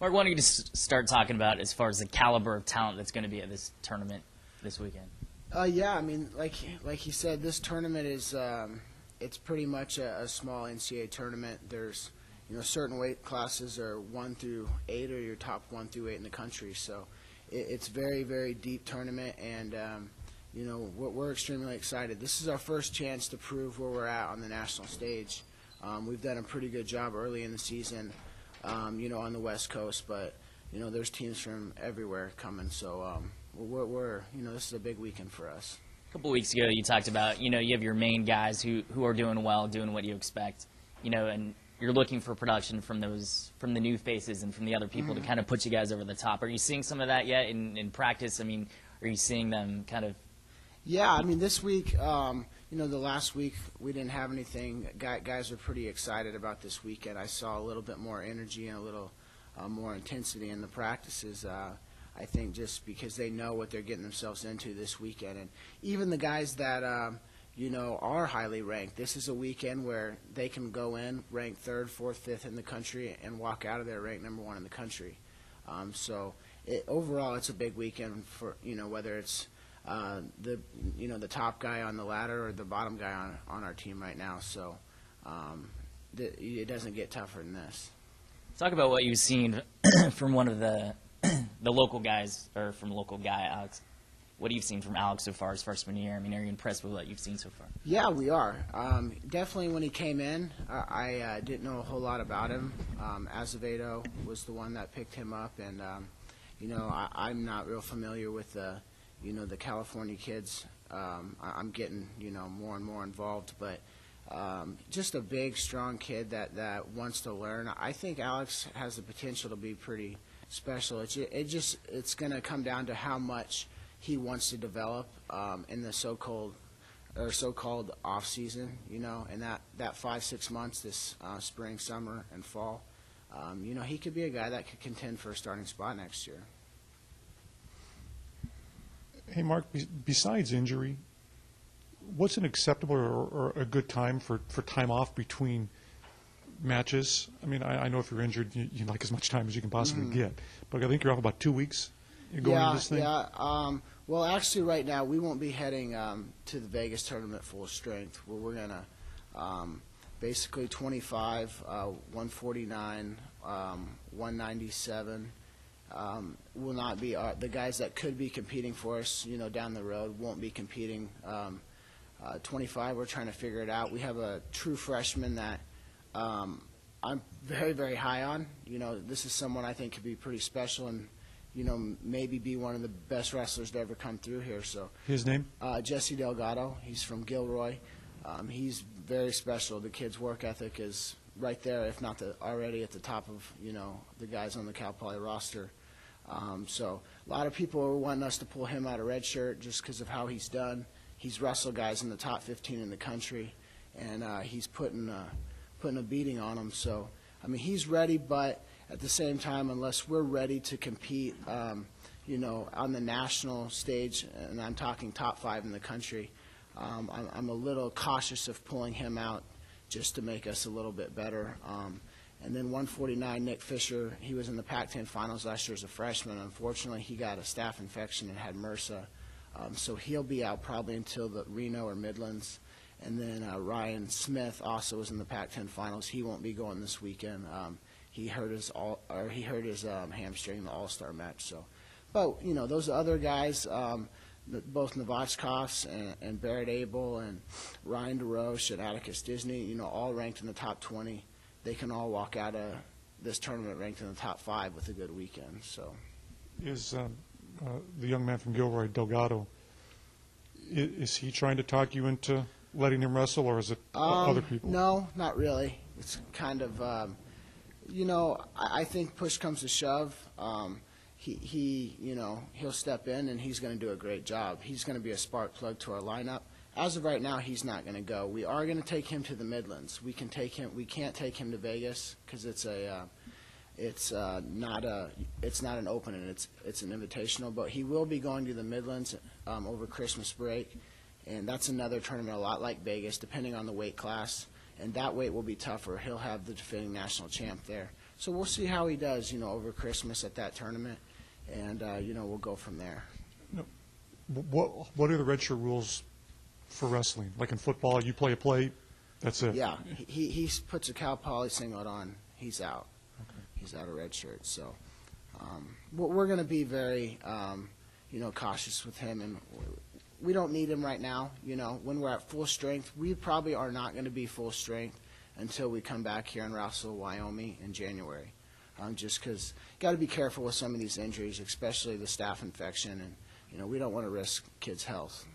Mark, why don't you just start talking about as far as the caliber of talent that's going to be at this tournament this weekend? Yeah, I mean, like he said, this tournament is it's pretty much a small NCAA tournament. There's certain weight classes are 1 through 8 or your top 1 through 8 in the country. So it's very, very deep tournament, and we're extremely excited. This is our first chance to prove where we're at on the national stage. We've done a pretty good job early in the season, on the West Coast, but there's teams from everywhere coming. So we're this is a big weekend for us. A couple weeks ago, you talked about you have your main guys who are doing well, doing what you expect, and you're looking for production from the new faces and from the other people to kind of put you guys over the top. Are you seeing some of that yet in practice? I mean, are you seeing them kind of? Yeah, I mean, this week, the last week we didn't have anything. Guys are pretty excited about this weekend. I saw a little bit more energy and a little more intensity in the practices. I think just because they know what they're getting themselves into this weekend. And even the guys that, are highly ranked, this is a weekend where they can go in ranked 3rd, 4th, 5th in the country and walk out of there ranked number 1 in the country. Overall, it's a big weekend for, whether it's the top guy on the ladder or the bottom guy on our team right now. So it doesn't get tougher than this. Talk about what you've seen from one of the local guys, or from local guy, Alex. What have you seen from Alex so far as freshman year? I mean, are you impressed with what you've seen so far? Yeah, we are. Definitely when he came in, I didn't know a whole lot about him. Azevedo was the one that picked him up, and, I'm not real familiar with the California kids. I'm getting, more and more involved, but just a big, strong kid that wants to learn. I think Alex has the potential to be pretty special. It's going to come down to how much he wants to develop in the so-called off season, and that 5-6 months this spring, summer, and fall. He could be a guy that could contend for a starting spot next year. Hey, Mark, besides injury, what's an acceptable or a good time for time off between matches? I mean, I know if you're injured, you like as much time as you can possibly get. But I think you're off about 2 weeks going into this thing? Yeah. Well, actually, right now, we won't be heading to the Vegas tournament full strength, where we're going to basically 25, 149, 197. Will not be the guys that could be competing for us, down the road won't be competing. 25, we're trying to figure it out. We have a true freshman that I'm very, very high on. This is someone I think could be pretty special and, maybe be one of the best wrestlers to ever come through here. So his name? Jesse Delgado. He's from Gilroy. He's very special. The kid's work ethic is right there, if not already at the top of, the guys on the Cal Poly roster. So a lot of people are wanting us to pull him out of red shirt just because of how he's done. He's wrestled guys in the top 15 in the country, and he's putting a beating on them. So, I mean, he's ready, but at the same time, unless we're ready to compete, on the national stage, and I'm talking top 5 in the country, I'm a little cautious of pulling him out just to make us a little bit better. And then 149, Nick Fisher, he was in the Pac-10 finals last year as a freshman. Unfortunately, he got a staph infection and had MRSA. So he'll be out probably until the Reno or Midlands. And then Ryan Smith also was in the Pac-10 finals. He won't be going this weekend. He hurt his hamstring in the All-Star match. So, but those other guys, both Novachkovs and Barrett Abel and Ryan DeRoche and Atticus Disney, all ranked in the top 20. They can all walk out of this tournament ranked in the top 5 with a good weekend. So, is the young man from Gilroy, Delgado, is he trying to talk you into letting him wrestle, or is it other people? No, not really. It's kind of, I think push comes to shove. He'll step in and he's going to do a great job. He's going to be a spark plug to our lineup. As of right now, he's not going to go. We are going to take him to the Midlands. We can't take him to Vegas because it's not an open and it's an invitational. But he will be going to the Midlands over Christmas break, and that's another tournament a lot like Vegas, depending on the weight class. And that weight will be tougher. He'll have the defending national champ there. So we'll see how he does, over Christmas at that tournament, and we'll go from there. What are the redshirt rules for wrestling? Like in football, you play a play, that's it. Yeah, he puts a Cal Poly singlet on, he's out. Okay. He's out of red shirt. So we're going to be very, cautious with him, and we don't need him right now. When we're at full strength, we probably are not going to be full strength until we come back here in Rossville, Wyoming in January. Just because got to be careful with some of these injuries, especially the staph infection, and we don't want to risk kids' health.